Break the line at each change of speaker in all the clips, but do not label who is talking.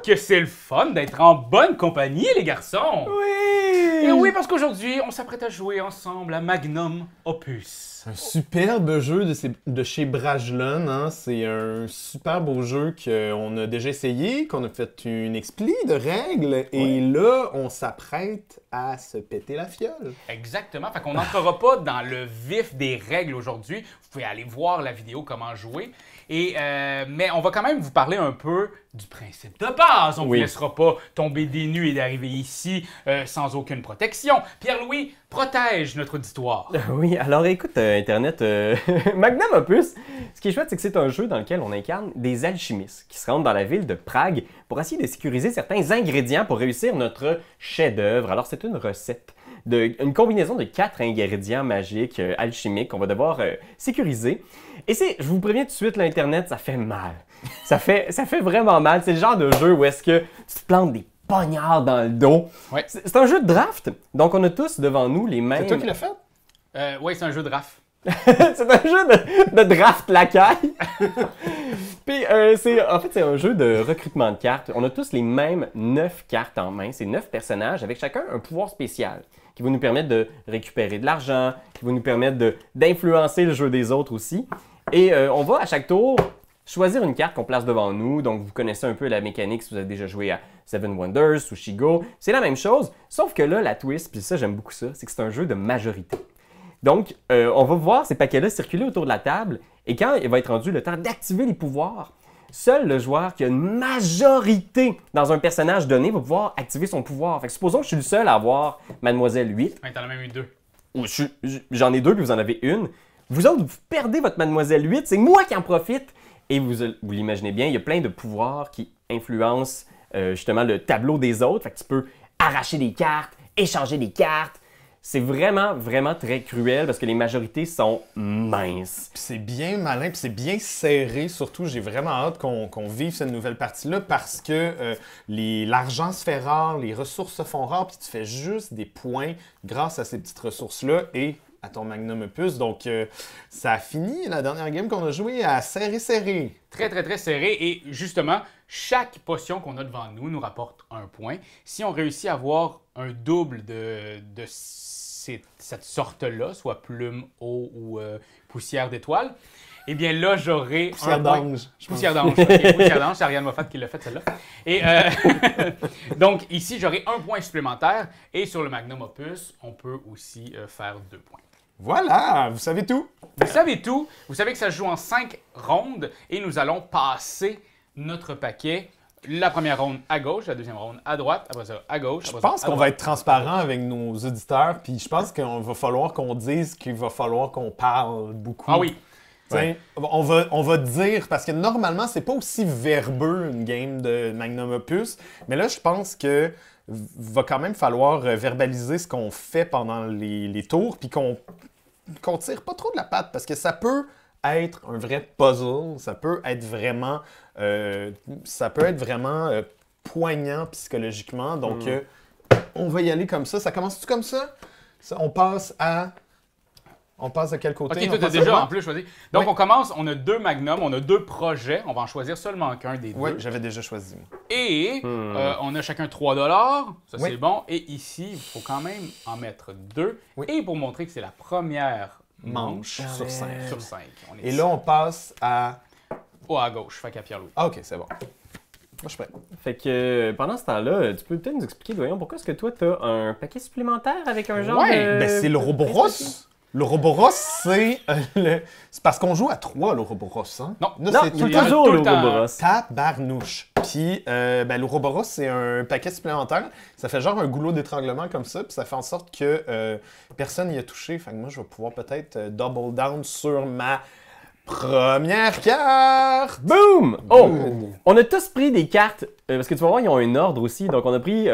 que c'est le fun d'être en bonne compagnie, les garçons!
Oui!
Et oui, parce qu'aujourd'hui, on s'apprête à jouer ensemble à Magnum Opus.
Un superbe jeu de chez Brajlon, hein? C'est un super beau jeu qu'on a déjà essayé, qu'on a fait une expli de règles, et là, on s'apprête à se péter la fiole.
Exactement. Fait qu'on n'entrera pas dans le vif des règles aujourd'hui. Vous pouvez aller voir la vidéo comment jouer. Mais on va quand même vous parler un peu du principe de base. On ne vous laissera pas tomber des nues et d'arriver ici sans aucune protection. Pierre-Louis, protège notre auditoire.
Oui, alors écoute, Internet, Magnum Opus, ce qui est chouette, c'est que c'est un jeu dans lequel on incarne des alchimistes qui se rendent dans la ville de Prague pour essayer de sécuriser certains ingrédients pour réussir notre chef-d'œuvre. Alors c'est une recette, une combinaison de 4 ingrédients magiques alchimiques qu'on va devoir sécuriser. Et je vous préviens tout de suite, l'Internet, ça fait mal. Ça fait vraiment mal. C'est le genre de jeu où est-ce que tu te plantes des poignards dans le dos.
Ouais.
C'est un jeu de draft, donc on a tous devant nous les mêmes...
C'est toi qui l'as fait?
Oui, c'est un jeu de draft.
C'est un jeu de draft lacaille. Puis, en fait, c'est un jeu de recrutement de cartes. On a tous les mêmes 9 cartes en main. C'est 9 personnages avec chacun un pouvoir spécial qui va nous permettre de récupérer de l'argent, qui va nous permettre d'influencer le jeu des autres aussi. Et on va à chaque tour choisir une carte qu'on place devant nous. Donc, vous connaissez un peu la mécanique si vous avez déjà joué à Seven Wonders, Sushigo. C'est la même chose, sauf que là, la twist, puis ça, j'aime beaucoup ça, c'est que c'est un jeu de majorité. Donc, on va voir ces paquets-là circuler autour de la table, et quand il va être rendu le temps d'activer les pouvoirs, seul le joueur qui a une majorité dans un personnage donné va pouvoir activer son pouvoir. Fait que supposons que je suis le seul à avoir Mademoiselle 8.
Ouais, t'en as même eu 2.
J'en ai 2, puis vous en avez une. Vous autres, vous perdez votre Mademoiselle 8, c'est moi qui en profite. Et vous l'imaginez bien, il y a plein de pouvoirs qui influencent justement le tableau des autres. Fait que tu peux arracher des cartes, échanger des cartes. C'est vraiment, vraiment très cruel parce que les majorités sont minces.
Puis c'est bien malin, puis c'est bien serré. Surtout, j'ai vraiment hâte qu'on vive cette nouvelle partie-là parce que l'argent se fait rare, les ressources se font rares, puis tu fais juste des points grâce à ces petites ressources-là et à ton Magnum Opus. Donc, ça a fini la dernière game qu'on a joué à serré.
Très, très, très serré. Et justement, chaque potion qu'on a devant nous rapporte un point. Si on réussit à avoir un double de cette sorte-là, soit plume, eau ou poussière d'étoile, eh bien là, j'aurai
Poussière d'ange.
Poussière d'ange. Okay, poussière d'ange, c'est Ariane Moffat qui l'a fait, celle-là. Et donc, ici, j'aurai un point supplémentaire. Et sur le Magnum Opus, on peut aussi faire 2 points.
Voilà, vous savez tout.
Vous savez tout. Vous savez que ça se joue en 5 rondes et nous allons passer notre paquet. La première ronde à gauche, la deuxième ronde à droite, après ça à gauche.
Je pense qu'on va être transparent avec nos auditeurs, puis je pense qu'il va falloir qu'on dise qu'il va falloir qu'on parle beaucoup.
Ah oui.
Ouais. On va dire, parce que normalement, c'est pas aussi verbeux une game de Magnum Opus, mais là, je pense que va quand même falloir verbaliser ce qu'on fait pendant les tours, puis qu'on tire pas trop de la patte, parce que ça peut être un vrai puzzle, ça peut être vraiment, poignant psychologiquement, donc on va y aller comme ça. Ça commence-tu comme ça? On passe à quel côté?
Ok, toi, t'as déjà en plus choisi. Donc, on commence, on a 2 magnums, on a 2 projets. On va en choisir seulement qu'un des 2.
Oui, j'avais déjà choisi. Moi.
Et on a chacun 3 $. Ça, c'est bon. Et ici, il faut quand même en mettre 2.
Oui.
Et pour montrer que c'est la première
Manche sur 5.
sur 5.
Et là, on passe à...
à gauche, fait qu'à Pierre-Louis.
Ah, OK, c'est bon. Moi, je suis prêt.
Fait que pendant ce temps-là, tu peux peut-être nous expliquer, Doyon, pourquoi est-ce que toi, tu as un paquet supplémentaire avec un genre de...
Ben c'est l'Ouroboros. L'Ouroboros, c'est parce qu'on joue à 3, l'Ouroboros. Hein?
Non,
c'est toujours l'Ouroboros.
Tabarnouche. Puis, l'Ouroboros, c'est un paquet supplémentaire. Ça fait genre un goulot d'étranglement comme ça, puis ça fait en sorte que personne n'y a touché. Fait que moi, je vais pouvoir peut-être double down sur ma première carte.
Boom! Oh! On a tous pris des cartes, parce que tu vas voir, ils ont un ordre aussi. Donc, on a pris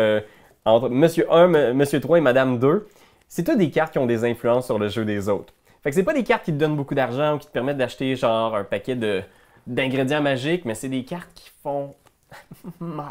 entre Monsieur 1, Monsieur 3 et Madame 2. C'est toutes des cartes qui ont des influences sur le jeu des autres. Fait que c'est pas des cartes qui te donnent beaucoup d'argent ou qui te permettent d'acheter genre un paquet d'ingrédients magiques, mais c'est des cartes qui font mal.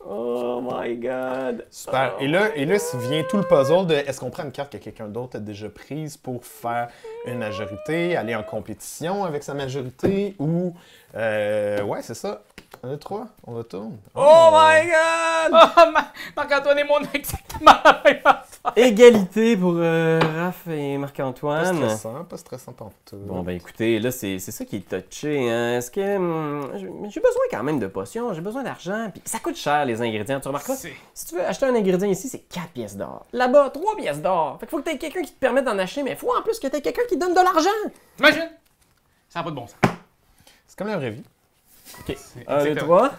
Oh my god!
Super. Et là vient tout le puzzle de est-ce qu'on prend une carte que quelqu'un d'autre a déjà prise pour faire une majorité, aller en compétition avec sa majorité ou... ouais, c'est ça. 1, 2, 3, on retourne.
Oh my god!
Oh, Marc-Antoine et moi, on a exactement la même affaire.
Égalité pour Raph et
Pas
Marc-Antoine.
stressant pantoute.
Bon, ben écoutez, là, c'est ça qui est touché. Hein. Est-ce que j'ai besoin quand même de potions, j'ai besoin d'argent, puis ça coûte cher les ingrédients. Tu remarqueras, si tu veux acheter un ingrédient ici, c'est 4 pièces d'or. Là-bas, 3 pièces d'or. Fait qu'il faut que tu aies quelqu'un qui te permette d'en acheter, mais il faut en plus que tu aies quelqu'un qui te donne de l'argent.
T'imagines? Ça n'a pas de bon sens.
C'est comme la vraie vie.
Ok,
C'est
1, 2,
exactement.
3.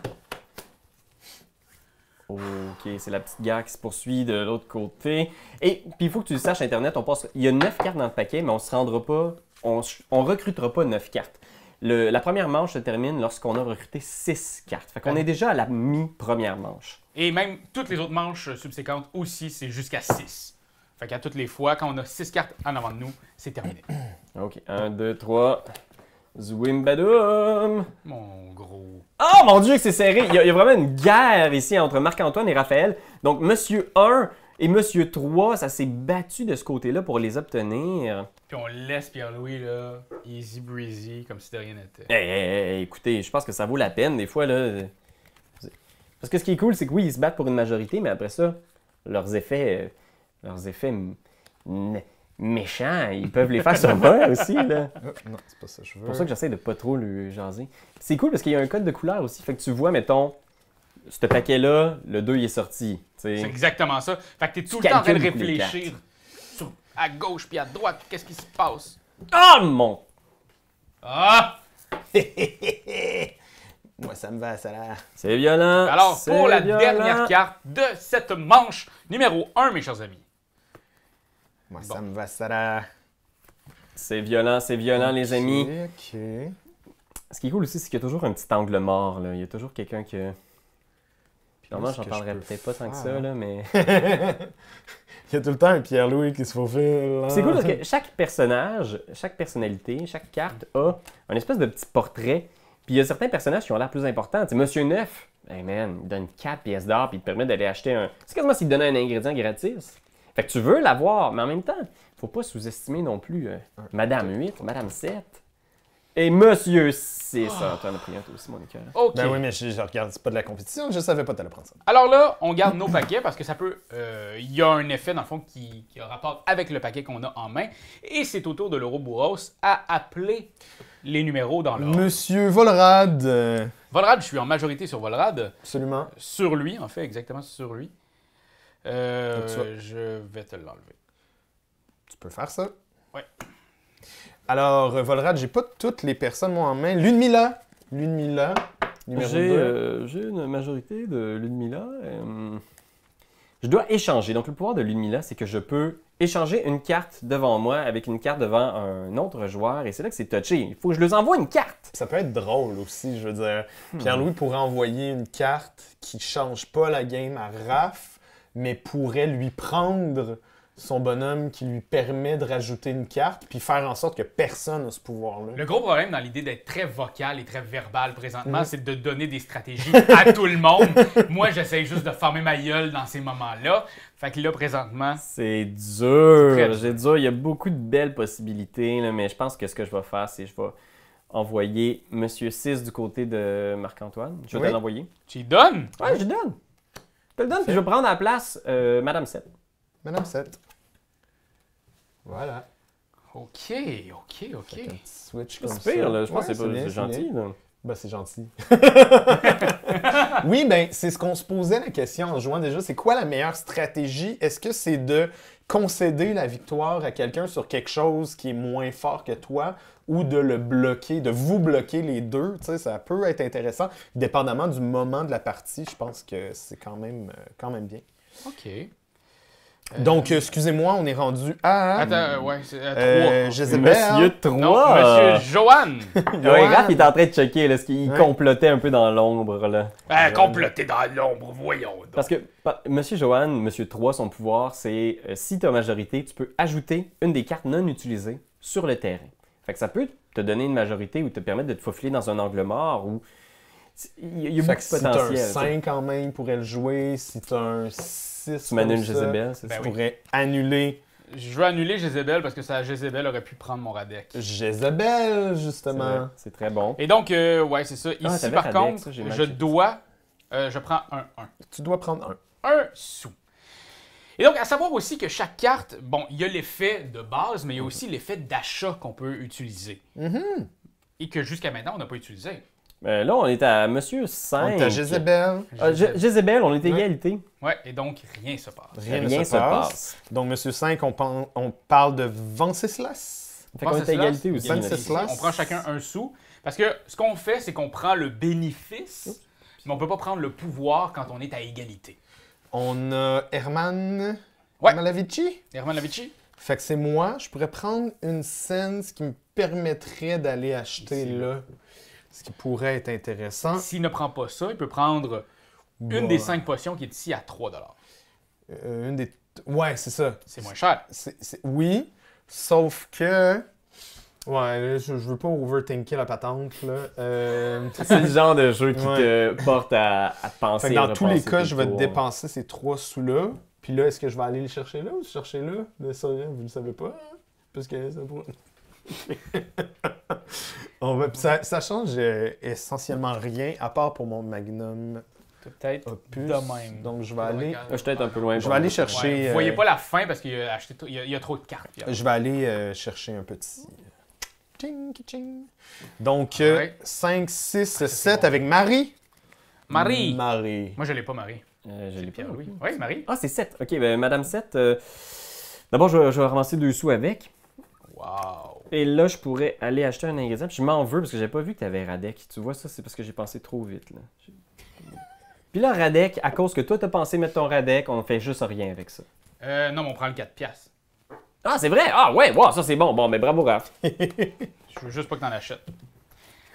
Ok, c'est la petite guerre qui se poursuit de l'autre côté. Et puis il faut que tu le saches, Internet, il y a 9 cartes dans le paquet, mais on se rendra pas, on recrutera pas 9 cartes. La première manche se termine lorsqu'on a recruté 6 cartes. Fait qu'on est déjà à la mi-première manche.
Et même toutes les autres manches subséquentes aussi, c'est jusqu'à 6. Fait qu'à toutes les fois, quand on a 6 cartes en avant de nous, c'est terminé.
Ok, 1, 2, 3. Zwimbadoum!
Mon gros.
Oh mon Dieu que c'est serré! Il y a vraiment une guerre ici entre Marc-Antoine et Raphaël. Donc Monsieur 1 et Monsieur 3, ça s'est battu de ce côté-là pour les obtenir.
Puis on laisse Pierre-Louis, là, easy breezy, comme si de rien n'était.
Hey, écoutez, je pense que ça vaut la peine des fois, là. Parce que ce qui est cool, c'est que oui, ils se battent pour une majorité, mais après ça, leurs effets méchants, ils peuvent les faire sur moi aussi, là.
Oh, non, c'est pas ça que je veux.
C'est pour ça que j'essaie de pas trop lui jaser. C'est cool parce qu'il y a un code de couleur aussi. Fait que tu vois, mettons, ce paquet-là, le 2 il est sorti.
C'est
T'sais.
exactement ça. Fait que t'es tout
Tu
le temps en train de
calcules les
réfléchir à gauche puis à droite, qu'est-ce qui se passe.
Ah mon!
Ah!
Moi, ça me va, ça là.
C'est violent.
Alors,
c'est
pour la
violent.
dernière carte de cette manche, numéro 1, mes chers amis.
Moi,
Bon.
ça me va, ça là.
C'est violent, les amis.
Ok.
Ce qui est cool aussi, c'est qu'il y a toujours un petit angle mort, là. Il y a toujours quelqu'un que... Puis normalement,
Qu'est-ce
j'en
que je
parlerais
peux
peut-être pas tant que ça,
faire?
là, mais...
Il y a tout le temps un Pierre-Louis qui se faufile. Là.
C'est cool parce que chaque personnage, chaque personnalité, chaque carte a un espèce de petit portrait. Puis il y a certains personnages qui ont l'air plus importants. Tu sais, Monsieur Neuf, hey man, il donne 4 pièces d'or puis il te permet d'aller acheter un... C'est quasiment s'il te donnait un ingrédient gratis. Fait que tu veux l'avoir, mais en même temps, faut pas sous-estimer non plus Madame 8, Madame 7 et Monsieur 6. Ah, t'en as pris un toi aussi, mon écœur.
OK.
Ben oui, mais je regarde, c'est pas de la compétition, je savais pas que t'allais prendre ça.
Alors là, on garde nos paquets parce que ça peut... Il y a un effet, dans le fond, qui a rapport avec le paquet qu'on a en main. Et c'est au tour de l'Ouroboros à appeler les numéros dans l'ordre.
Monsieur Volrad.
Volrad, je suis en majorité sur Volrad.
Absolument.
Sur lui, en fait, exactement sur lui.
Donc, tu vas-
Je vais te l'enlever.
Tu peux faire ça.
Ouais.
Alors, Volrad, j'ai pas toutes les personnes, moi, en main. Ludmilla. Ludmilla, numéro 2.
J'ai une majorité de Ludmilla. Je dois échanger. Donc, le pouvoir de Ludmilla, c'est que je peux échanger une carte devant moi avec une carte devant un autre joueur. Et c'est là que c'est touché. Il faut que je leur envoie une carte.
Ça peut être drôle aussi, je veux dire. Pierre-Louis pourrait envoyer une carte qui change pas la game à Raph, mais pourrait lui prendre son bonhomme qui lui permet de rajouter une carte, puis faire en sorte que personne n'a ce pouvoir-là.
Le gros problème dans l'idée d'être très vocal et très verbal présentement, c'est de donner des stratégies à tout le monde. Moi, j'essaie juste de former ma gueule dans ces moments-là. Fait que là, présentement...
C'est dur.
C'est très
J'ai dur. Il y a beaucoup de belles possibilités, là, mais je pense que ce que je vais faire, c'est que je vais envoyer Monsieur 6 du côté de Marc-Antoine. Je vais
Oui.
te l'envoyer.
Tu y donnes?
Ouais, je donne. Je te le donne, puis je vais prendre à la place Madame 7.
Madame 7. Voilà.
OK.
Fait un petit switch
C'est
comme
pas pire,
ça.
là. Je pense
Ouais,
que c'est
bien,
gentil.
bien.
Là.
Ben, c'est gentil. Oui, ben, c'est ce qu'on se posait la question en jouant déjà. C'est quoi la meilleure stratégie? Est-ce que c'est de concéder la victoire à quelqu'un sur quelque chose qui est moins fort que toi ou de le bloquer, de vous bloquer les deux? Tu sais, ça peut être intéressant. Dépendamment du moment de la partie, je pense que c'est quand même bien.
OK.
Donc, excusez-moi, on est rendu à...
Attends, ouais, c'est à 3.
Jezebel.
Monsieur 3.
Non, Monsieur Joanne.
Ouais, Raph, il est en train de checker, là, ce qu'il
Ouais.
complotait un peu dans l'ombre, là.
Comploté dans l'ombre, voyons donc.
Parce que Monsieur Johan, Monsieur 3, son pouvoir, c'est si tu as majorité, tu peux ajouter une des cartes non utilisées sur le terrain. Fait que ça peut te donner une majorité ou te permettre de te faufiler dans un angle mort ou... Il y a
Fait
beaucoup
que
de
si t'as
potentiel.
un
tu sais.
5 en main, il pourrait le jouer. Si t'as un 6,
Tu m'annules
comme ça,
Jezebel, c'est
Ben
ça?
tu pourrais annuler
Je veux annuler Jézabel parce que Jézabel aurait pu prendre mon Radek.
Jézabel, justement.
C'est très bon.
Et donc, ouais, c'est ça. Ici,
t'avais
par
Radek,
contre,
ça, j'ai mal
je
checké.
dois... je prends un 1.
Tu dois prendre un.
Un sou. Et donc, à savoir aussi que chaque carte, bon, il y a l'effet de base, mais il y a aussi l'effet d'achat qu'on peut utiliser. Et que jusqu'à maintenant, on n'a pas utilisé.
Là, on est à Monsieur 5.
On est à Jézabel.
Jézabel, on est
Ouais.
égalité.
Ouais, et donc, rien se passe.
Rien ne
Rien
se
se
passe.
passe.
Donc, Monsieur 5, on parle de Venceslas.
Fait qu'on est à égalité aussi.
Venceslas.
On prend chacun un sou. Parce que ce qu'on fait, c'est qu'on prend le bénéfice, mais on peut pas prendre le pouvoir quand on est à égalité.
On a Herman
Ouais.
Malavici.
Herman Lavici?
Fait que c'est moi. Je pourrais prendre une scène, ce qui me permettrait d'aller acheter
Ici,
là. Ce qui pourrait être intéressant.
S'il ne prend pas ça, il peut prendre une des 5 potions qui est ici à 3 $.
Une des... Ouais, c'est ça.
C'est moins cher.
Oui, sauf que... Ouais, là, je veux pas overthinker la patente, là.
C'est le genre de jeu qui
Ouais.
te porte à penser.
Fait que dans
à
tous les
repenser
cas,
tes
je vais
tours.
dépenser ces 3 sous-là. Puis là, est-ce que je vais aller les chercher là ou chercher là? Là, ça, vous le savez pas, hein? Parce que ça pourrait... ça change essentiellement rien, à part pour mon Magnum
Peut-être
Opus.
de même.
Donc, je vais aller...
Je suis peut-être un peu loin.
Je vais aller chercher...
Ouais, vous voyez pas la fin parce qu'il a acheté il y a trop de cartes. Pierre.
Je vais aller chercher un petit... Ching, ching. Donc,
Ouais.
5, 6,
c'est
7
bon.
avec Marie.
Marie!
Marie.
Moi, je l'ai pas, Marie.
Je l'ai pas.
Pierre-Louis. Oui, Marie.
Ah, c'est 7. Ok, ben, Madame 7. D'abord, je vais ramasser 2 sous avec.
Wow!
Et là, je pourrais aller acheter un ingrédient. Puis je m'en veux parce que j'ai pas vu que tu avais Radek. Tu vois, ça, c'est parce que j'ai pensé trop vite. Là. Puis là, Radek, à cause que toi, t'as pensé mettre ton Radek, on fait juste rien avec ça.
Non, mais on prend le 4 piastres.
Ah, c'est vrai? Ah, ouais, wow, ça c'est bon. Bon, mais bravo, Raph.
Je veux juste pas que t'en achètes.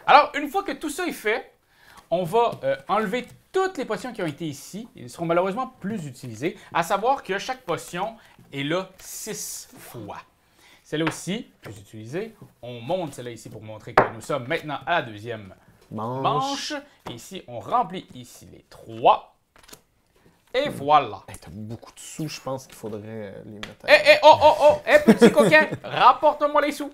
Alors, une fois que tout ça est fait, on va enlever toutes les potions qui ont été ici. Ils seront malheureusement plus utilisées. À savoir que chaque potion est là 6 fois. Celle-là aussi, plus utilisée. On monte celle-là ici pour montrer que nous sommes maintenant à la deuxième manche. Et ici, on remplit ici les 3. Et voilà.
Hey, t'as beaucoup de sous, je pense qu'il faudrait les mettre
Petit coquin, rapporte-moi les sous.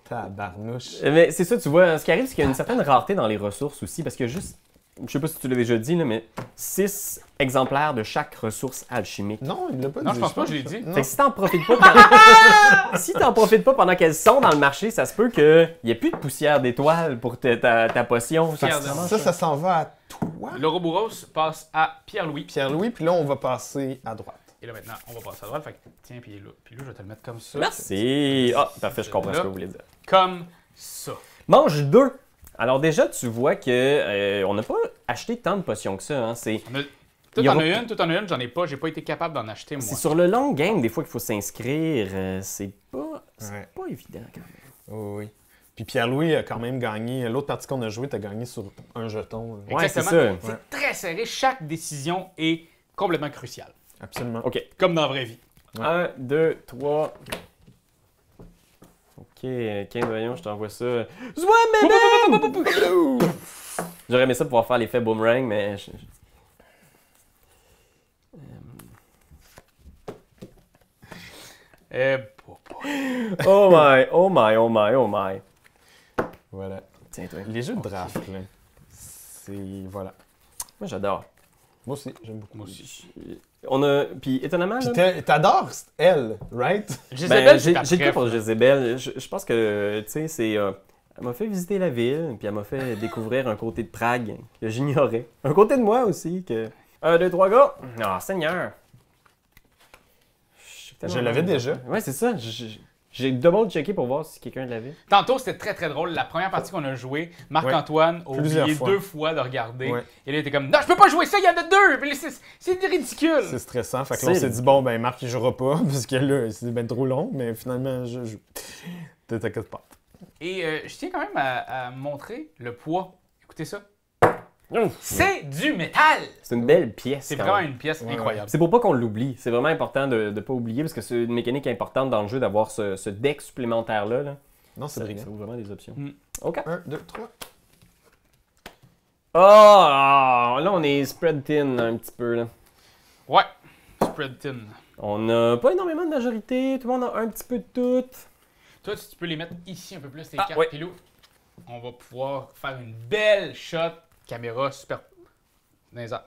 Tabarnouche.
Mais c'est ça, tu vois, ce qui arrive, c'est qu'il y a une certaine rareté dans les ressources aussi, parce que juste, je sais pas si tu l'as déjà dit, là, mais 6 exemplaires de chaque ressource alchimique.
Non, il l'a pas dit.
Non, je pense pas que je l'ai dit.
Non.
Fait que si t'en profites pas, si t'en profites pas pendant qu'elles sont dans le marché, ça se peut qu'il n'y ait plus de poussière d'étoile pour ta potion.
Poussière
Ça s'en va à toi,
L'Ouroboros passe à Pierre-Louis.
Pierre-Louis, puis là, on va passer à droite.
Et là, maintenant, on va passer à droite. Fait que, tiens, puis là, je vais te le mettre comme ça.
Merci. Ah, parfait, je comprends ce que vous voulez dire.
Comme ça.
Mange 2. Alors déjà, tu vois que on n'a pas acheté tant de potions que ça. Hein. C'est
Toi,
Il y
t'en
aura-
as une, toi, t'en as une, j'en ai pas. J'ai pas été capable d'en acheter, moi.
c'est sur le long game, des fois, qu'il faut s'inscrire. C'est
Ouais.
pas évident quand même.
Oh, oui. Puis Pierre-Louis a quand même gagné. L'autre partie qu'on a joué, t'as gagné sur un jeton. là.
Ouais,
Exactement.
c'est ça.
C'est très serré. Chaque décision est complètement cruciale.
Absolument.
OK.
Comme dans la vraie vie.
Ouais.
1, 2, 3. OK, voyons, je t'envoie ça. J'aurais aimé ça pour pouvoir faire l'effet boomerang, mais... Oh my, oh my, oh my, oh my.
Voilà.
Tiens, toi.
Les jeux de draft, là, c'est... Voilà.
Moi, j'adore.
Moi aussi, j'aime beaucoup.
Moi aussi.
On a... Puis, étonnamment,
Puis
là,
t'adores elle, right?
Jézabel,
ben,
c'est ta
j'ai le cas
préf.
pour Jézabel. Je pense que, tu sais, c'est... elle m'a fait visiter la ville, puis elle m'a fait découvrir un côté de Prague que j'ignorais. Un côté de moi aussi que... 1, 2, 3, go! Ah, Seigneur!
Je l'avais déjà.
Ouais, c'est ça. J'ai double-checké pour voir si quelqu'un l'avait.
Tantôt, c'était très très drôle. La première partie qu'on a jouée, Marc-Antoine a
Plusieurs
oublié
fois.
2 fois de regarder.
Ouais.
Et là, il était comme, non, je peux pas jouer ça, il y en a 2! Puis là, c'est ridicule!
C'est stressant. Fait que
C'est
là, on s'est dit, bon, ben, Marc, il jouera pas, parce que là, c'est ben trop long, mais finalement, je joue. T'inquiète pas.
Et je tiens quand même à montrer le poids. Écoutez ça. C'est du métal!
C'est une belle pièce.
C'est
quand
vraiment
même.
une pièce
Ouais,
incroyable.
C'est pour pas qu'on l'oublie. C'est vraiment important de ne pas oublier parce que c'est une mécanique importante dans le jeu d'avoir ce deck supplémentaire-là. Là.
Non, c'est
Ça
brillant.
ouvre vraiment des options.
Mm.
OK.
1, 2, 3.
Oh! Là, on est spread thin un petit peu. Là.
Ouais, spread thin.
On n'a pas énormément de majorité. Tout le monde a un petit peu de tout.
Toi, si tu peux les mettre ici un peu plus, tes
Ah,
cartes,
oui.
Pilou, on va pouvoir faire une belle shot caméra super dans les airs.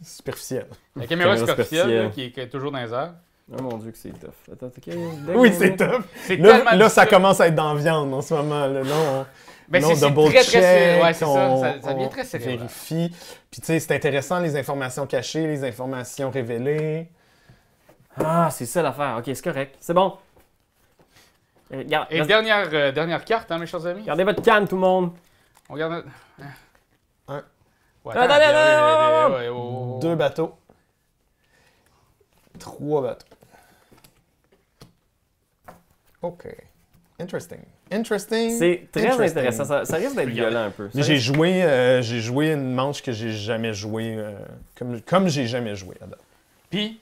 Superficiel.
La caméra
Caméra
superficielle là,
superficielle.
qui est toujours dans les airs.
Oh mon dieu que c'est tough. Attends, ok.
Oui, c'est top.
C'est
Là,
tellement
là, ça
difficile.
commence à être dans la viande en ce moment. Là,
Ben,
non,
c'est
double
très,
check,
très, ouais, c'est ça.
on,
Ça devient
on
très sérieux. là.
vérifie. Puis tu sais, c'est intéressant, les informations cachées, les informations révélées.
Ah, c'est ça l'affaire. Ok, c'est correct. C'est bon. Regarde,
Et dernière carte, hein, mes chers amis.
gardez votre canne, tout le monde.
On regarde.
Un.
Ouais,
Attends,
ouais, oh.
2 bateaux. 3 bateaux. OK. Interesting.
C'est très
Interesting.
intéressant. Ça risque d'être violent un peu.
Mais j'ai joué une manche que j'ai jamais joué, comme j'ai jamais joué à date.
Puis,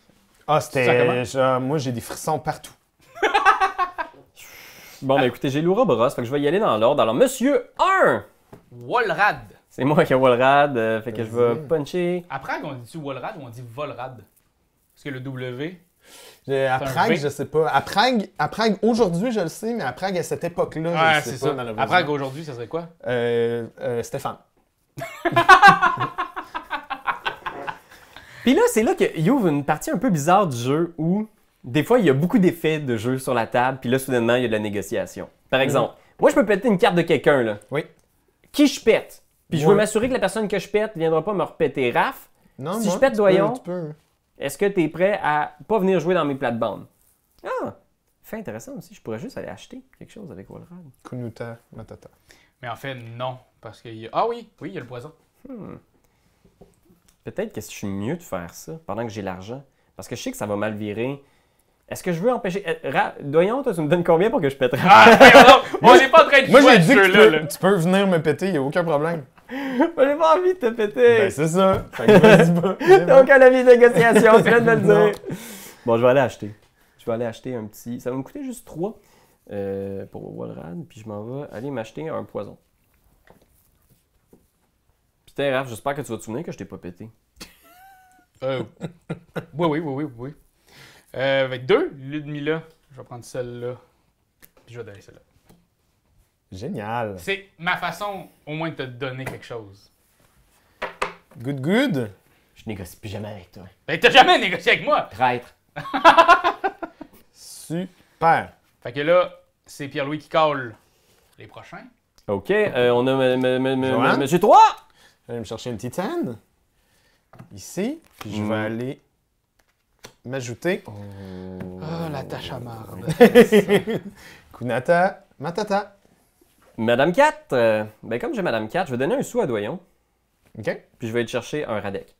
Ah,
Ça comment?
c'était... moi, j'ai des frissons partout.
Bon, ben écoutez, j'ai Loura-Boros, fait que je vais y aller dans l'ordre. Alors, Monsieur 1!
Walrad.
C'est moi qui ai Walrad, fait que je vais
Vas-y.
puncher.
À Prague, on dit-tu Walrad ou on dit Volrad? Parce que le W.
À
un
Prague,
V.
je sais pas. À Prague aujourd'hui, je le sais, mais à Prague, à cette époque-là, je
Ouais,
le
c'est
sais pas,
ça.
malheureusement.
À Prague, aujourd'hui, ça serait quoi?
Stéphane.
Puis là, c'est là qu'il ouvre une partie un peu bizarre du jeu où, des fois, il y a beaucoup d'effets de jeu sur la table, puis là, soudainement, il y a de la négociation. Par exemple, moi, je peux péter une carte de quelqu'un, là.
Oui.
Qui je pète? Puis je
Ouais.
veux m'assurer que la personne que je pète ne viendra pas me repéter. Raph,
Non,
Si
moi,
je pète
tu
Doyon,
peux, tu peux.
est-ce que tu es prêt à pas venir jouer dans mes plates-bandes? Ah! Fait intéressant aussi. Je pourrais juste aller acheter quelque chose avec Walrad.
Kunuta Matata.
Mais en fait, non. Parce qu'il y a... Ah oui, il y a le poison.
Peut-être que je suis mieux de faire ça pendant que j'ai l'argent. Parce que je sais que ça va mal virer. Est-ce que je veux empêcher... Doyon, toi, tu me donnes combien pour que je pète Raph?
Ah, on n'est pas en train de
Moi,
jouer à
j'ai
ce
dit que
jeu-là.
tu peux venir me péter, il n'y a aucun problème.
Moi, j'ai pas envie de te péter!
Ben, c'est ça. Fait que vas-y pas.
T'as aucun avis de négociation, tu viens de me le
Non.
dire. Bon, je vais aller acheter. Je vais aller acheter un petit... Ça va me coûter juste 3 pour Walrad, puis je m'en vais aller m'acheter un poison. Putain, Raph, j'espère que tu vas te souvenir que je t'ai pas pété.
Oui. Avec 2, Ludmilla. Je vais prendre celle-là. Puis je vais donner celle-là.
Génial.
C'est ma façon, au moins, de te donner quelque chose.
Good.
Je négocie plus jamais avec toi.
Ben, t'as jamais négocié avec moi!
Traître.
Super.
Fait que là, c'est Pierre-Louis qui colle les prochains.
OK, on a
Joanne?
Monsieur 3!
Je vais me chercher une titane. Ici. Puis je vais aller m'ajouter.
Ah, la tâche à marde.
Kunata Matata.
Madame 4. Ben comme j'ai Madame 4, je vais donner un sou à Doyon,
OK.
puis je vais aller chercher un Radek.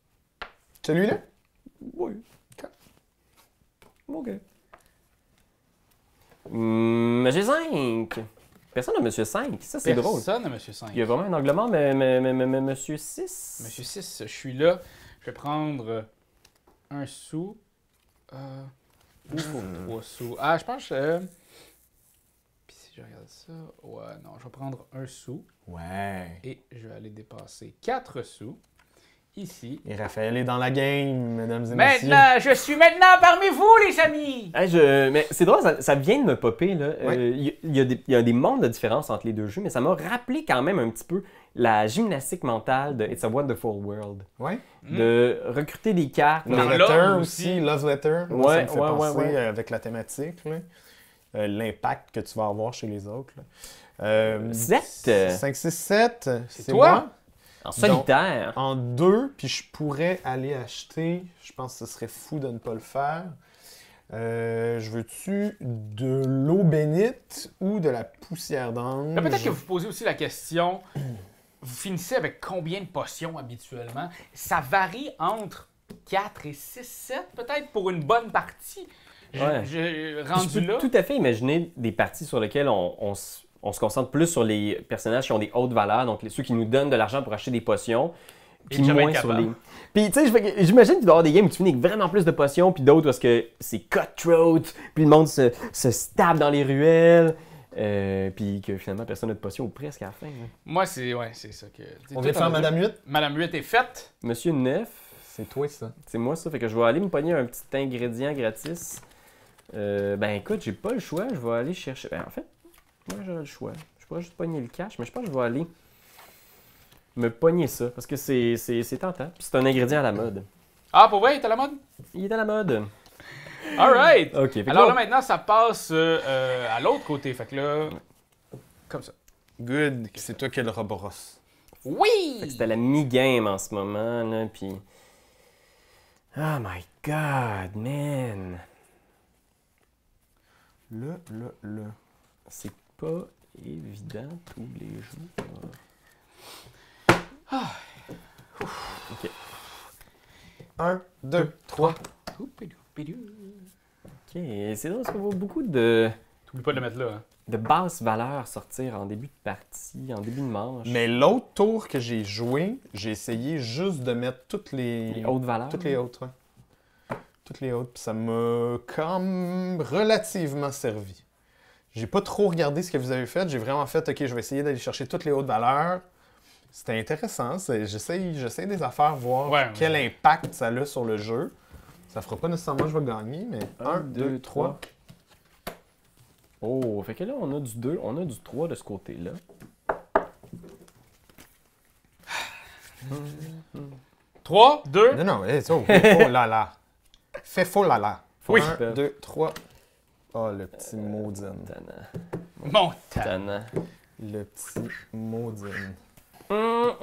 Celui-là?
Oui.
OK.
OK. Monsieur 5. Personne n'a Monsieur 5. Ça, c'est drôle.
Personne à Monsieur 5.
Il y a vraiment un anglement, mais Monsieur 6.
Monsieur 6, je suis là. Je vais prendre un sou. Ou 3 sous. Ah, je pense que... Puis si je regarde ça... Ouais, non, je vais prendre un sou.
Ouais.
Et je vais aller dépasser 4 sous. Ici.
Et Raphaël est dans la game, mesdames et messieurs.
Maintenant, je suis maintenant parmi vous, les amis!
Hey, mais c'est drôle, ça vient de me popper. Là.
Ouais.
Il y a des mondes de différence entre les deux jeux, mais ça m'a rappelé quand même un petit peu la gymnastique mentale de It's a Wonderful World.
Ouais.
De recruter des cartes.
Love
Dans
Letter
l'ordre
aussi.
aussi.
Love Letter. Moi,
Ouais,
ça me fait
ouais,
penser
ouais.
avec la thématique, là. L'impact que tu vas avoir chez les autres. Là.
7.
5, 6, 7.
C'est toi?
moi.
En solitaire.
En 2, puis je pourrais aller acheter, je pense que ce serait fou de ne pas le faire. Je veux-tu de l'eau bénite ou de la poussière d'ange?
Là, peut-être que vous posez aussi la question, vous finissez avec combien de potions habituellement? Ça varie entre 4 et 6, 7 peut-être pour une bonne partie.
Ouais.
Je
Je
rendu
peux
là.
tout à fait imaginer des parties sur lesquelles on se concentre plus sur les personnages qui ont des hautes valeurs, donc ceux qui nous donnent de l'argent pour acheter des potions, puis
jamais
moins
être
sur
capable.
les... Puis tu sais, j'imagine qu'il doit y avoir des games où tu finis avec vraiment plus de potions, puis d'autres parce que c'est cutthroat, puis le monde se stab dans les ruelles, puis que finalement personne n'a de potions ou presque à la fin. Hein.
Moi, c'est ça que...
On vient de faire Madame 8?
Madame 8 est faite.
Monsieur 9...
C'est toi, ça.
C'est moi ça, fait que je vais aller me pogner un petit ingrédient gratis. Ben écoute, j'ai pas le choix, je vais aller chercher... Ben en fait, moi j'aurais le choix. Je pourrais juste pogner le cash, mais je pense que je vais aller me pogner ça, parce que c'est tentant. Puis c'est un ingrédient à la mode.
Ah, pour vrai, il est à la mode?
Il est à la mode.
Alright!
Ok, fait que
Alors là, maintenant, ça passe à l'autre côté. Fait que là, comme ça.
Good. C'est toi qui es le Roboros.
Oui!
Fait que c'est à la mi-game en ce moment, là, puis... Oh my god, man!
Là.
C'est pas évident tous les jours. Ok.
1, 2, 3.
Ok, c'est drôle parce qu'on voit beaucoup de
T'oublies pas de le mettre là. Hein.
basses valeurs sortir en début de partie, en début de manche.
Mais l'autre tour que j'ai joué, j'ai essayé juste de mettre toutes
Les hautes valeurs.
Toutes les hautes, ouais. Toutes les hautes, puis ça m'a comme relativement servi. J'ai pas trop regardé ce que vous avez fait, j'ai vraiment fait, ok, je vais essayer d'aller chercher toutes les hautes valeurs. C'était intéressant, j'essaie des affaires, voir quel impact ça a sur le jeu. Ça fera pas nécessairement que je vais gagner, mais 1, 2, 3.
Oh, fait que là, on a du 2, on a du 3 de ce côté-là.
3, 2.
Non, oh là là. Fais faux là là.
Oui.
1, 2, 3. Oh, le petit maudin.
Mon temps.
Tannant.
Le petit maudin.
1,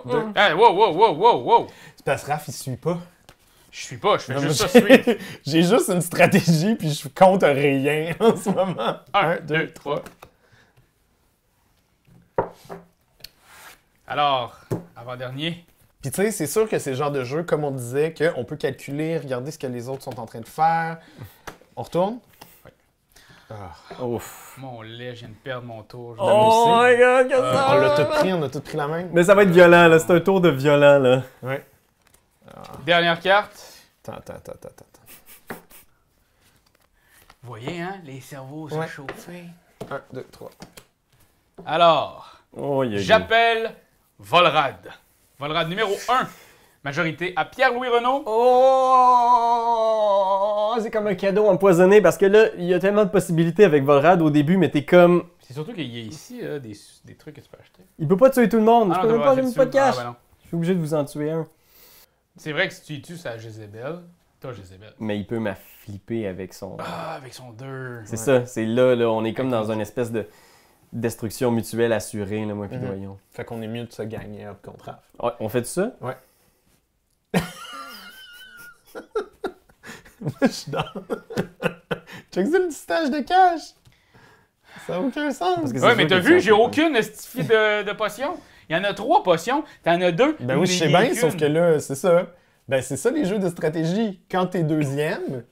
2.
Hey, wow!
C'est parce que Raph, il suit pas.
Je suis pas, je fais
Non,
juste
mais
ça suivre.
J'ai juste une stratégie, puis je compte rien en ce moment.
1, 2, 3. Alors, avant-dernier.
Puis tu sais, c'est sûr que c'est le genre de jeu, comme on disait, qu'on peut calculer, regarder ce que les autres sont en train de faire. On retourne?
Oui.
Ouf.
Mon lait, je viens de perdre mon tour. Je
Oh my god, qu'est-ce que ça
On l'a tout pris, on a tout pris la même.
Mais ça va être violent, là. C'est un tour de violent, là.
Ouais.
Dernière carte.
Attends.
Vous voyez, hein, les cerveaux se
Ouais.
chauffer.
1, 2, 3.
Alors,
Oh,
j'appelle Volrad. Volrad numéro 1. Majorité à Pierre-Louis Renaud.
Oh! C'est comme un cadeau empoisonné parce que là, il y a tellement de possibilités avec Volrad au début, mais t'es comme.
C'est surtout qu'il y a ici des trucs que tu peux acheter.
Il peut pas tuer tout le monde.
Ah,
Je peux même pas allumer pas de cash.
Ah, ben non.
Je suis obligé de vous en tuer un.
C'est vrai que si tu y tues, c'est à Jézabel. Toi, Jézabel.
Mais il peut m'afflipper avec son.
Ah, avec son 2.
C'est ça, c'est là, on est comme dans une espèce de destruction mutuelle assurée, là, moi puis Doyon.
Fait qu'on est mieux de se gagner up contre Raph.
Ouais, on fait ça?
Ouais. Je suis dans. Check ça le stage de cash! Ça n'a aucun sens!
Parce que
Ouais,
c'est
mais
sûr
t'as
que
vu,
ça,
j'ai
on peut
aucune estifie de potions. Il y en a 3 potions, t'en as 2.
Ben oui, je sais bien, sauf que là, c'est ça. Ben c'est ça les jeux de stratégie. Quand t'es deuxième,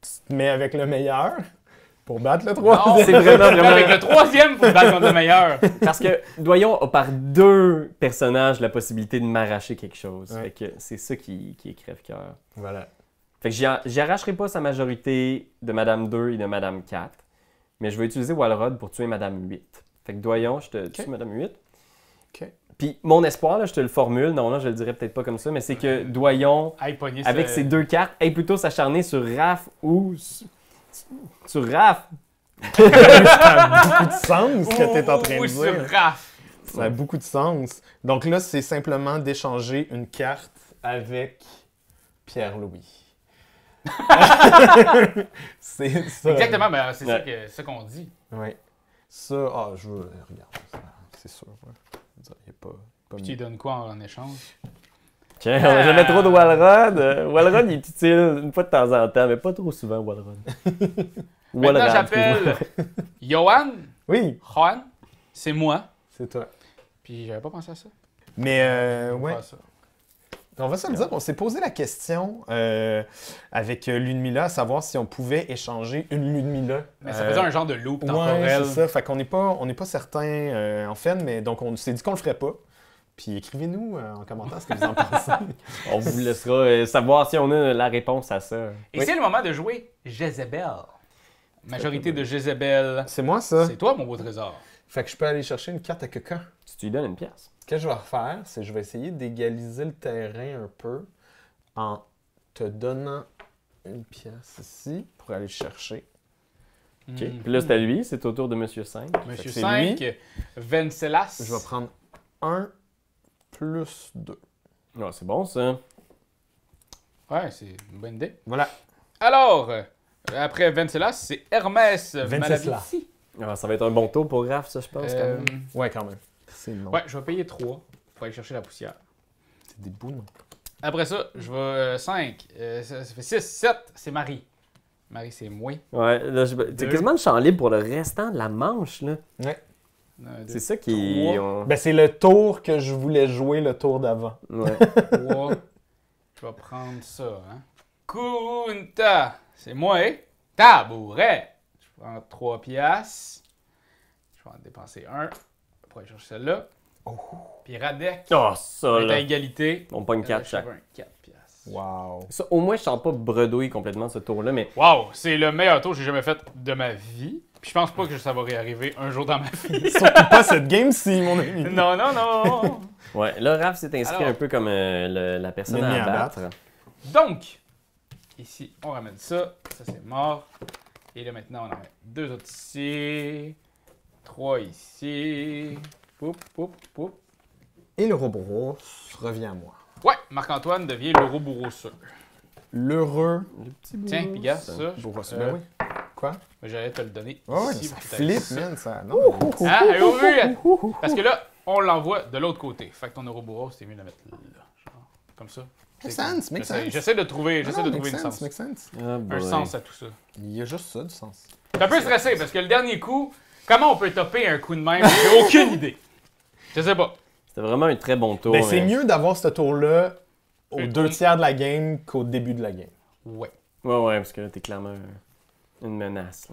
tu te mets avec le meilleur pour battre le
Non,
troisième.
c'est vraiment-
Avec le 3e pour battre contre le meilleur.
Parce que Doyon a par 2 personnages la possibilité de m'arracher quelque chose.
Ouais.
Fait que c'est ça qui est crève-cœur.
Voilà.
Fait que j'y arracherai pas sa majorité de Madame 2 et de Madame 4. Mais je vais utiliser Walrod pour tuer Madame 8. Fait que Doyon, je te tue Madame 8.
OK.
Puis mon espoir, là, je te le formule, non, je le dirais peut-être pas comme ça, mais c'est que Doyon,
Aïe, pogné
avec ses 2 cartes, ait plutôt s'acharner sur Raph ou sur Raph.
Ça a beaucoup de sens ce que t'es en train de
sur
dire.
Raph.
Ça a beaucoup de sens. Donc là, c'est simplement d'échanger une carte avec Pierre-Louis. C'est ça.
Exactement, ben, c'est
Ouais.
ça qu'on dit.
Oui. Ça, je veux. Regarde, ça, c'est sûr. Ouais. Il n'y a pas
Puis tu lui donnes quoi en échange?
Tiens, on a jamais trop de Walrod. Walrod, il est utile une fois de temps en temps, mais pas trop souvent, Walrod.
Maintenant,
Walrod,
j'appelle Johan.
Oui,
Juan, c'est moi.
c'est toi.
Puis j'avais pas pensé à ça.
Mais, ouais.
Pas ça.
On va se le dire, on s'est posé la question avec Ludmilla, à savoir si on pouvait échanger une Ludmilla.
Mais ça faisait un genre de loop
Ouais,
temporel.
c'est ça. Fait qu'on n'est pas certain en fait, mais donc on s'est dit qu'on le ferait pas. Puis écrivez-nous en commentaire ce que vous en pensez.
On vous laissera savoir si on a la réponse à ça.
Et c'est le moment de jouer Jézabel. Majorité de Jézabel.
C'est moi ça.
C'est toi, mon beau trésor.
Fait que je peux aller chercher une carte à quelqu'un.
Si tu lui donnes une pièce.
Ce que je vais refaire, c'est que je vais essayer d'égaliser le terrain un peu en te donnant une pièce ici pour aller chercher.
OK. Puis là, c'est à lui, c'est au tour de Monsieur 5.
Monsieur
c'est
5, Vencelas.
Je vais prendre 1 plus 2.
Ouais, c'est bon, ça.
Ouais, c'est une bonne idée.
Voilà.
Alors, après Vencelas, c'est Hermès
Venceslas.
Malavici.
Ah, ça va être un bon tour pour Raph, ça, je pense. quand même.
Ouais, quand même. C'est non.
Ouais, je vais payer 3 pour aller chercher la poussière.
C'est des bouts, non?
Après ça, je vais 5. Ça fait 6, 7, c'est Marie. Marie, c'est moi.
Ouais, là, c'est quasiment le champ libre pour le restant de la manche, là.
Ouais.
C'est ça qui...
Ben, c'est le tour que je voulais jouer le tour d'avant.
Ouais.
3. Je vais prendre ça. Hein. Kunta, c'est moi. Tabouret. Je prends 3 piastres. Je vais en dépenser 1 pour aller chercher celle-là. Puis Radek,
Oh, ça,
on est à
là.
égalité.
On pogne 4
Je
chaque.
veux un 4 piastres.
Wow.
Ça, au moins, je sens pas bredouille complètement ce tour-là, mais...
Wow, c'est le meilleur tour que j'ai jamais fait de ma vie. Puis je pense pas que ça va réarriver un jour dans ma vie.
Surtout pas cette game-ci, mon ami.
Non, non, non.
Ouais, là, Raph s'est inscrit
Alors,
un peu comme la personne
l'ennemi
à
à
battre.
Donc, ici, on ramène ça. Ça, c'est mort. Et là, maintenant, on en met 2 autres ici. 3 ici. Poup, poup, poup.
Et le robot revient à moi.
Ouais, Marc-Antoine devient l'euro bourreau sûr.
L'heureux
Le petit bout.
Tiens, puis gars, ça.
bourreau. Ben oui. Quoi?
J'allais te le donner.
Oh,
ici,
ça
puis t'as
flippe,
ça.
man, ça. Non,
Ah, avez-vous vu? Parce que là, on l'envoie de l'autre côté. Fait que ton euro bourreau, c'est mieux de le mettre là. Genre, comme ça.
Make sense, make sense.
J'essaie de trouver,
make
une
sense,
sens.
make sense.
Ah,
Un
boy.
sens à tout ça.
Il y a juste ça, du sens.
Je suis un peu stressé parce que le dernier coup, comment on peut topper un coup de même? J'ai aucune idée. Je sais pas.
C'était vraiment un très bon tour.
Ben, c'est
mais-
mieux d'avoir ce tour-là aux
Un
2
tour.
tiers de la game qu'au début de la game.
Ouais.
Ouais, ouais, parce que là, t'es clairement une menace.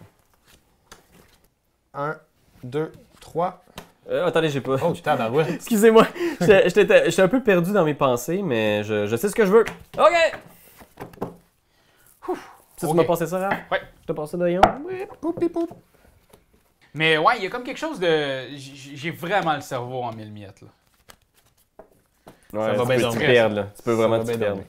Là.
1, 2, 3.
Attendez, j'ai pas...
Oh, tabarouette.
Excusez-moi, j'étais un peu perdu dans mes pensées, mais je sais ce que je veux. OK! Ça, tu m'as
Ok.
passé ça, Raph?
Ouais.
Tu t'as passé d'ailleurs? Oui.
Poup, poup, poup.
Mais ouais, il y a comme quelque chose de. J'ai vraiment le cerveau en mille miettes, là.
Ouais,
va
tu
bien
peux
dormir.
t'y perdre, là. Tu peux
Ça
vraiment
va
t'y
bien
perdre.
dormir.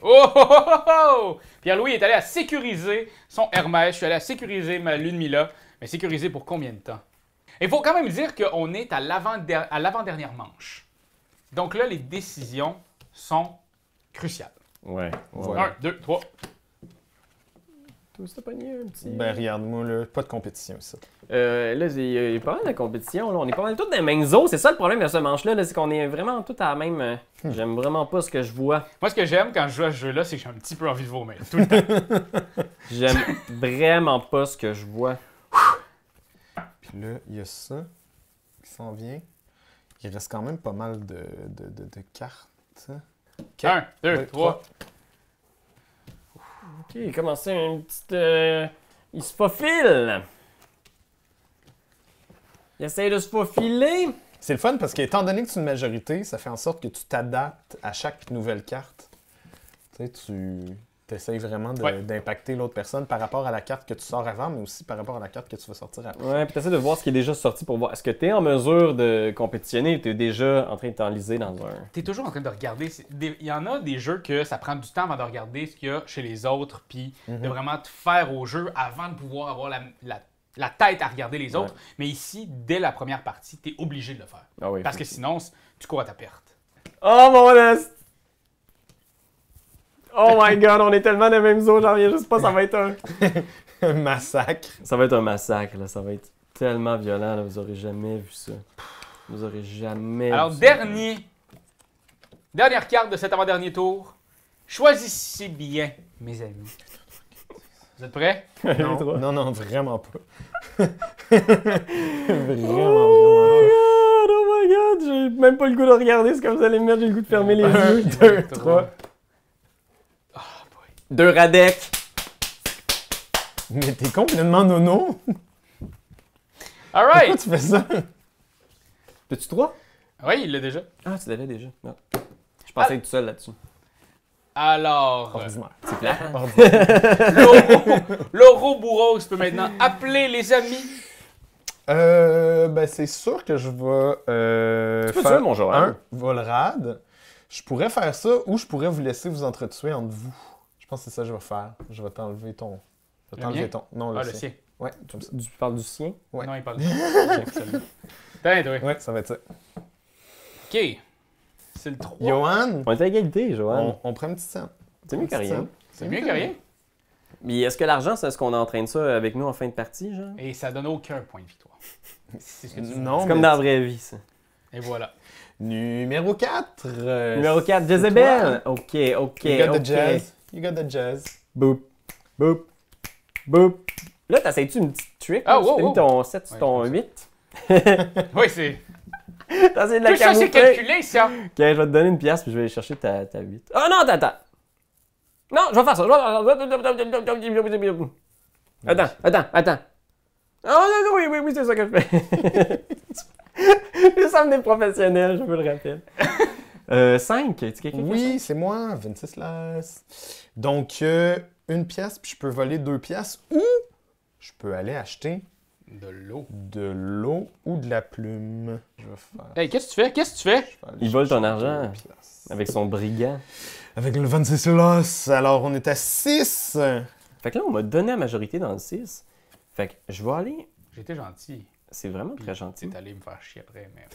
Oh, oh, oh, oh, oh! Pierre-Louis est allé à sécuriser son Hermès. Je suis allé à sécuriser ma Lune Mila. Mais sécuriser pour combien de temps? Il faut quand même dire qu'on est à l'avant-dernière manche. Donc là, les décisions sont cruciales.
Ouais.
Voilà.
1, 2, 3.
Toi, t'as pogné un petit...
Ben, regarde-moi, là, pas de compétition ici.
Là, il y a pas mal de compétition. Là. On est pas mal tous dans les mêmes eaux. C'est ça le problème de ce manche-là, là, c'est qu'on est vraiment tous à la même... J'aime vraiment pas ce que je vois.
Moi, ce que j'aime quand je joue à ce jeu-là, c'est que j'ai un petit peu envie de vomir. Tout le temps.
J'aime vraiment pas ce que je vois.
Puis là, il y a ça qui s'en vient. Il reste quand même pas mal de cartes.
1, 2, 3.
OK, il a commencé une petite... Il se faufile! Il essaye de se faufiler!
C'est le fun parce qu'étant donné que c'est une majorité, ça fait en sorte que tu t'adaptes à chaque nouvelle carte. Tu sais, tu essayes vraiment
Ouais.
d'impacter l'autre personne par rapport à la carte que tu sors avant, mais aussi par rapport à la carte que tu vas sortir après.
Ouais, puis t'essaies de voir ce qui est déjà sorti pour voir. Est-ce que t'es en mesure de compétitionner ou t'es déjà en train de t'enliser dans un...
T'es toujours en train de regarder. Il y en a des jeux que ça prend du temps avant de regarder ce qu'il y a chez les autres, puis de vraiment te faire au jeu avant de pouvoir avoir la tête à regarder les autres. Mais ici, dès la première partie, t'es obligé de le faire.
Ah oui,
Parce que sinon, tu cours à ta perte.
Oh mon est! Oh my god, on est tellement dans les mêmes eaux, j'en reviens juste pas, ça va être
Un massacre.
Ça va être un massacre, là. Ça va être tellement violent, là. Vous aurez jamais vu ça. Vous aurez jamais
Alors,
vu ça.
dernière carte de cet avant-dernier tour. Choisissez bien, mes amis. Vous êtes prêts?
Non,
trois.
non, vraiment pas.
Oh my god, j'ai même pas le goût de regarder, c'est comme vous allez me mettre, j'ai le goût de fermer les yeux.
2, 3.
Deux Radek.
Mais t'es complètement nono.
All
Pourquoi
right!
tu fais ça?
T'as-tu trois?
Oui, il l'a déjà.
Ah, tu l'avais déjà. Non. Je pensais être tout seul là-dessus.
Alors,
Ordinaire.
C'est plat.
Ordinaire.
l'Ouroboros peut maintenant appeler les amis.
Ben, c'est sûr que je vais
Tu peux
faire
tuer mon Johan.
un Volrad. Je pourrais faire ça ou je pourrais vous laisser vous entretuer entre vous. Je pense que c'est ça que je vais faire. Je vais t'enlever ton... Je vais
Le
t'enlever
mien?
ton... Non,
Ah,
le
le
sien.
sien.
Ouais, comme ça.
Tu parles du sien?
Ouais.
Non, il parle de celui-là. Putain, toi.
Ouais, ça va être ça.
OK. C'est le 3.
Johan,
On est à égalité, Johan.
on prend une petite scène.
C'est mieux que rien.
C'est mieux que rien.
Mais est-ce que l'argent, c'est ce qu'on entraîne ça avec nous en fin de partie, genre?
Et ça donne aucun point de victoire. C'est ce que tu veux.
Non,
C'est comme
mais-
dans la vraie vie, ça.
Et voilà.
Numéro 4.
Numéro 4, Jezebel. OK.
You got the jazz. You got the jazz.
Boop. Boop. Boop. Là, t'essayes-tu une petite trick?
Ah,
là?
wow,
Tu t'as mis
wow.
ton 7 sur
Ouais,
ton
comme
8.
Oui, c'est.
T'as essayé de la
Tout ça, c'est
camoufler.
calculé, ça.
Ok, je vais te donner une pièce puis je vais aller chercher ta 8. Oh non, attends. Non, je vais faire ça. Attends. Oh non, oui, c'est ça que je fais. Nous sommes des professionnels, je vous le rappelle. 5, tu quelqu'un qui a
Oui, c'est moi, Venceslas. Donc, une pièce, puis je peux voler 2 pièces ou je peux aller acheter
De l'eau.
de l'eau ou de la plume. Je vais faire.
Hey, qu'est-ce que tu fais? Qu'est-ce que tu fais?
je vais aller
Il vole ton
chercher
argent.
2 pièces.
avec son brigand?
Avec le Venceslas, alors on est à 6.
Fait que là, on m'a donné la majorité dans le 6. Fait que je vais aller...
J'étais gentil.
C'est vraiment très gentil.
C'est allé me faire chier après, mais.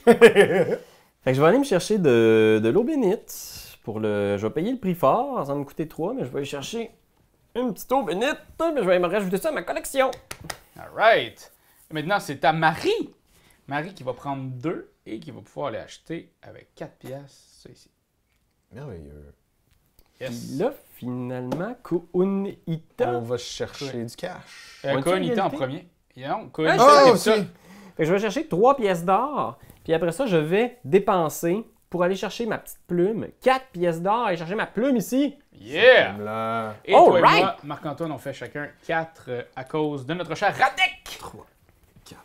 Fait que je vais aller me chercher de l'eau bénite. Pour le... Je vais payer le prix fort, ça va me coûter 3, mais je vais aller chercher une petite eau bénite, mais je vais me rajouter ça à ma collection.
Alright. Et maintenant, c'est à Marie. Marie qui va prendre 2 et qui va pouvoir aller acheter avec 4 pièces. Ça ici.
Merveilleux.
Puis
Yes.
là, finalement, Kuunita.
On va chercher du cash.
on est
Kohanita en
égalité?
premier. Non,
Ah,
Kohanita,
Ah,
c'est
aussi.
ça.
Fait que je vais chercher 3 pièces d'or, puis après ça, je vais dépenser pour aller chercher ma petite plume. 4 pièces d'or et chercher ma plume ici.
Yeah!
Là.
Et toi et
Alright.
moi, Marc-Antoine, on fait chacun 4 à cause de notre cher Radek!
3, 4.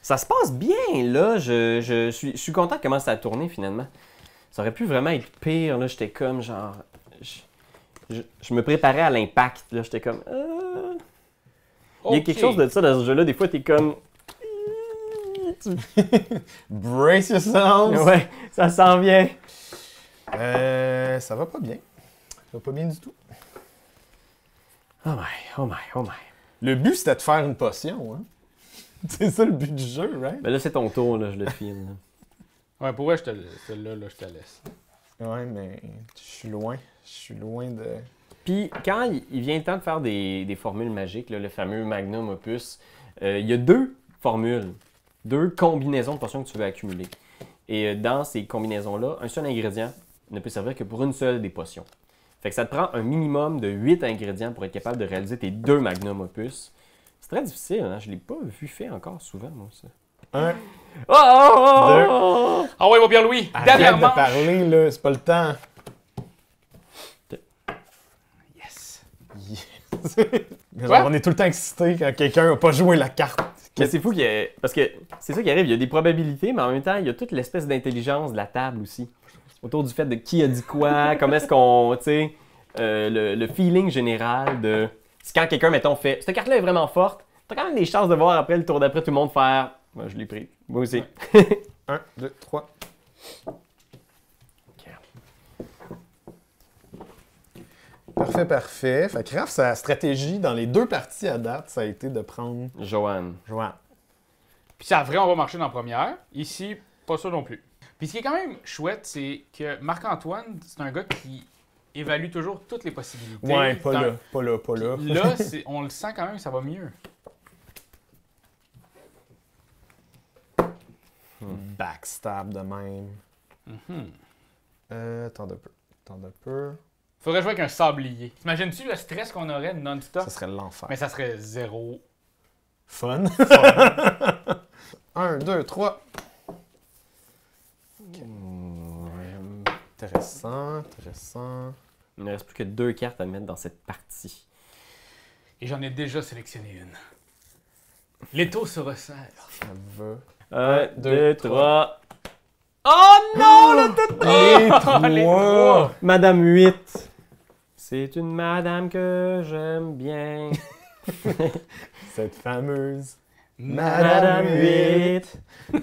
Ça se passe bien, là. Je suis content de comment ça a tourné, finalement. Ça aurait pu vraiment être pire, là. J'étais comme, genre... Je me préparais à l'impact, là. J'étais comme... Il y a quelque chose de ça dans ce jeu-là. Des fois, t'es comme...
Brace yourselves.
Ouais, ça s'en vient.
Ça va pas bien. Ça va pas bien du tout.
Oh my.
Le but, c'était de faire une potion, hein. C'est ça le but du jeu, right?
Ben là, c'est ton tour, là. Je le filme, là.
Ouais, pour vrai, celle-là, je te laisse.
Ouais, mais je suis loin. Je suis loin de...
Puis, quand il vient le temps de faire des formules magiques, là, le fameux Magnum Opus, il y a 2 formules, 2 combinaisons de potions que tu veux accumuler. Et dans ces combinaisons-là, un seul ingrédient ne peut servir que pour une seule des potions. Fait que ça te prend un minimum de 8 ingrédients pour être capable de réaliser tes 2 Magnum Opus. C'est très difficile, hein? Je l'ai pas vu fait encore souvent, moi, ça.
1,
Oh!
Ah ouais, mon Pierre-Louis!
arrête
Dernièrement!
de parler, là. C'est pas le temps.
Yes!
Genre,
Quoi?
on est tout le temps excité quand quelqu'un a pas joué la carte.
Mais c'est fou parce que c'est ça qui arrive, il y a des probabilités, mais en même temps, il y a toute l'espèce d'intelligence de la table aussi. Autour du fait de qui a dit quoi, comment est-ce qu'on, tu sais, le feeling général de... C'est quand quelqu'un, mettons, fait « Cette carte-là est vraiment forte », t'as quand même des chances de voir après le tour d'après tout le monde faire « Moi, je l'ai pris. Moi aussi.
Ouais. 1, 2, 3. Parfait, parfait. Fait que Raph, sa stratégie dans les 2 parties à date, ça a été de prendre
Joanne.
Joanne.
Puis ça vrai, on va marcher dans la première. Ici, pas ça non plus. Puis ce qui est quand même chouette, c'est que Marc-Antoine, c'est un gars qui évalue toujours toutes les possibilités.
Ouais, pas
Dans-
là, pas là, pas là.
Puis là, on le sent quand même, ça va mieux.
Backstab de même. Attends un peu. Attends un peu.
Faudrait jouer avec un sablier. T'imagines-tu le stress qu'on aurait non-stop?
Ça serait l'enfer.
Mais ça serait 0.
Fun. 1, 2, 3. Intéressant, intéressant.
Il ne reste plus que 2 cartes à mettre dans cette partie.
Et j'en ai déjà sélectionné une. L'étau se resserre.
Ça va.
1,
2,
2, 3. Oh non, le tout!
Les
Les
3!
Madame 8. C'est une madame que j'aime bien.
Cette fameuse Madame 8.
8.
C'est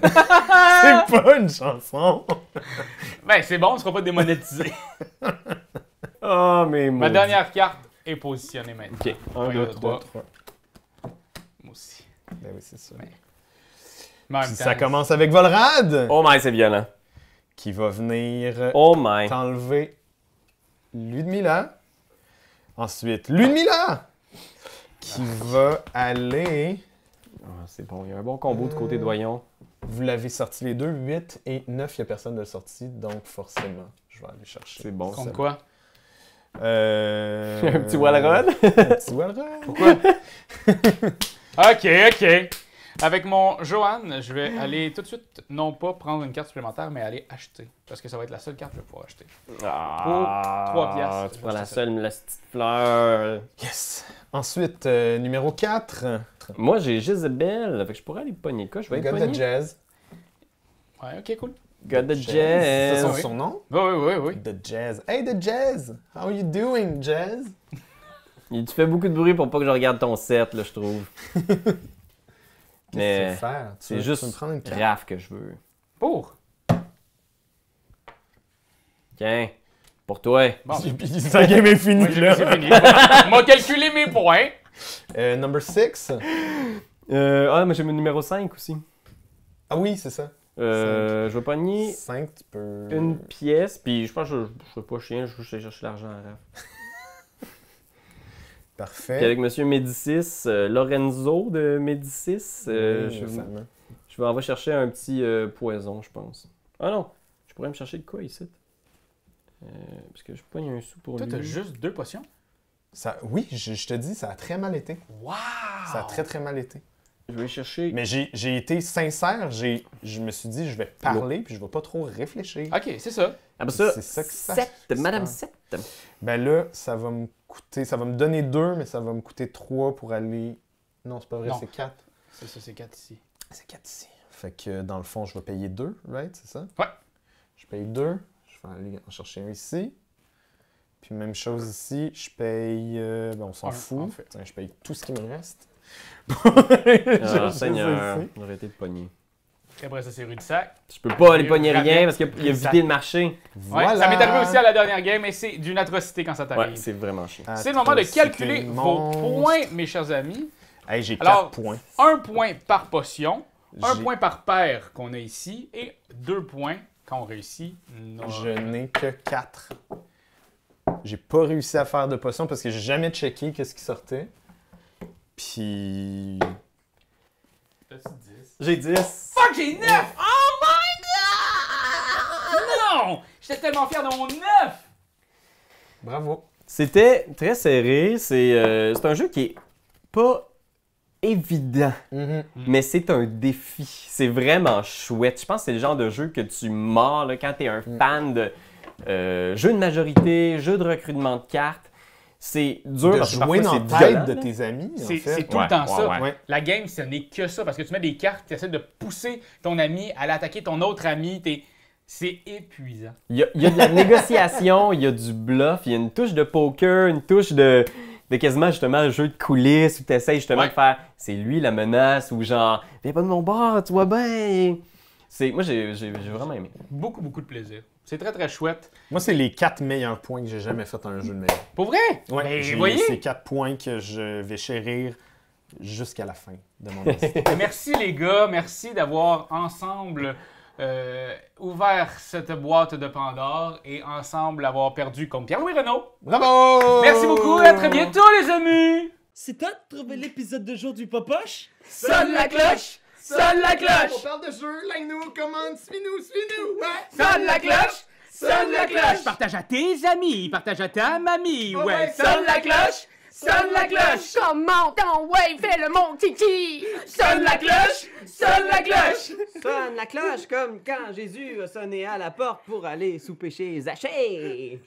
pas une chanson.
Ben, c'est bon, on ne sera pas démonétisé.
Oh, mais
Ma dernière carte est positionnée maintenant.
Ok, 1, 2, 3.
Moi aussi.
Ben oui, c'est ça.
Mais en même
Puis
temps,
ça commence avec Volrad,
Oh my, c'est violent.
qui va venir
Oh my.
t'enlever Ludmilla. Ensuite, Ludmilla, qui va aller...
Ah, c'est bon, il y a un bon combo de côté de Voyons.
Vous l'avez sorti les deux, 8 et 9, il n'y a personne de le sorti, donc forcément, je vais aller chercher.
C'est bon.
contre quoi?
Un petit Walrod.
Un petit Walrod.
Pourquoi? OK. Avec mon Johan, je vais aller tout de suite, non pas prendre une carte supplémentaire, mais aller acheter. Parce que ça va être la seule carte que je vais pouvoir acheter.
Ah,
3 piastres.
Tu prends la seule, la petite fleur.
Yes! Ensuite, numéro 4.
Moi, j'ai Jezebel, fait que je pourrais aller pogner quoi? Je vais aller
God the
pogner.
Jazz.
Ouais, OK, cool.
God the
C'est
Jazz.
son
oui.
surnom?
Oui.
The Jazz. Hey, The Jazz! How you doing, Jazz?
Tu fais beaucoup de bruit pour pas que je regarde ton set, là, je trouve.
Qu'est-ce que tu
Mais
veux faire?
c'est
Tu veux
juste
me prendre une carte?
Raph que je veux.
Pour.
Tiens, pour toi.
Bon.
Puis sa game est finie,
Moi,
là.
c'est fini. On m'a calculé mes points.
Number 6.
Mais j'ai mon numéro 5 aussi.
Ah oui, c'est ça.
Je vais pogner
5, tu peux...
une pièce, puis je pense que je fais pas chien, je vais chercher l'argent à Raph.
Parfait.
Puis avec Monsieur Médicis, Lorenzo de Médicis,
Oui, récemment.
je vais en chercher un petit poison, je pense. Ah non, je pourrais me chercher de quoi ici? Parce que je pogne un sou pour
Toi,
lui.
t'as juste 2 potions?
Oui, je te dis, ça a très mal été.
Wow!
Ça a très, très mal été.
Je vais chercher...
Mais j'ai été sincère, je me suis dit, je vais parler, puis je vais pas trop réfléchir.
OK, c'est ça.
Après ça,
C'est ça que ça
7,
fait.
Madame 7.
Ben là, ça va me coûter, ça va me donner 2, mais ça va me coûter 3 pour aller... Non, c'est pas vrai,
Non.
c'est 4.
C'est ça, c'est 4 ici.
C'est 4 ici. Fait que dans le fond, je vais payer 2, right? C'est ça?
Ouais.
Je paye 2. Je vais aller en chercher un ici. Puis même chose ici, je paye... ben on s'en
Un,
fout.
en fait.
Tiens, je paye tout ce qui me reste.
Ah, Seigneur,
ici.
j'aurais été de pogner.
Et après ça, c'est rue du sac.
Je peux pas aller
Et
pogner
rabais,
rien parce qu'il a
ça.
vidé le marché.
Ouais,
Voilà.
ça m'est arrivé aussi à la dernière game, et c'est d'une atrocité quand ça
Ouais,
t'arrive.
c'est vraiment chiant.
C'est le moment de calculer
Atrocité
vos
monstre.
points, mes chers amis.
Hey, j'ai
Alors,
4 points.
1 point par potion, 1
J'ai-
point par paire qu'on a ici, et 2 points quand on réussit.
Je n'ai que 4. J'ai pas réussi à faire de potion parce que j'ai jamais checké qu'est-ce qui sortait. Puis...
J'ai 10.
Fuck, j'ai 9! Oh my god! Non! J'étais tellement fier de mon 9!
Bravo.
C'était très serré. C'est un jeu qui est pas évident, mais c'est un défi. C'est vraiment chouette. Je pense que c'est le genre de jeu que tu mords là, quand tu es un fan de jeu de majorité, jeu de recrutement de cartes. C'est dur
De
parce que
jouer
parfois
dans
c'est
la tête
violent,
de
là.
tes amis, en
C'est
fait.
tout le temps ça.
ouais.
La game, ce n'est que ça, parce que tu mets des cartes, tu essaies de pousser ton ami à aller attaquer ton autre ami. C'est épuisant.
Il y a de la négociation, il y a du bluff, il y a une touche de poker, une touche de quasiment justement un jeu de coulisses où tu essaies justement
Ouais.
de faire c'est lui la menace ou genre viens pas de mon bord, tu vois bien. Moi j'ai vraiment aimé.
Beaucoup de plaisir. C'est très, très chouette.
Moi, c'est les 4 meilleurs points que j'ai jamais fait dans un jeu de ma vie.
Pour vrai?
Ouais,
Mais
j'ai
voyez?
ces 4 points que je vais chérir jusqu'à la fin de mon histoire.
Merci les gars, merci d'avoir ensemble ouvert cette boîte de Pandore et ensemble avoir perdu contre Pierre-Louis Renaud.
Bravo!
Merci beaucoup et à très bientôt les amis!
C'est toi de trouver l'épisode de jour du Popoche?
Sonne la cloche! Sonne la cloche!
parle de jeu, like-nous, commande, suis-nous, ouais!
Sonne la cloche! Sonne la cloche! Partage à tes amis, partage à ta mamie, ouais! Sonne la cloche! Sonne la cloche!
Comment ton ouais, fais-le mon kiki!
Sonne la cloche! Sonne la cloche!
Sonne la cloche comme quand Jésus a sonné à la porte pour aller souper chez Zachée.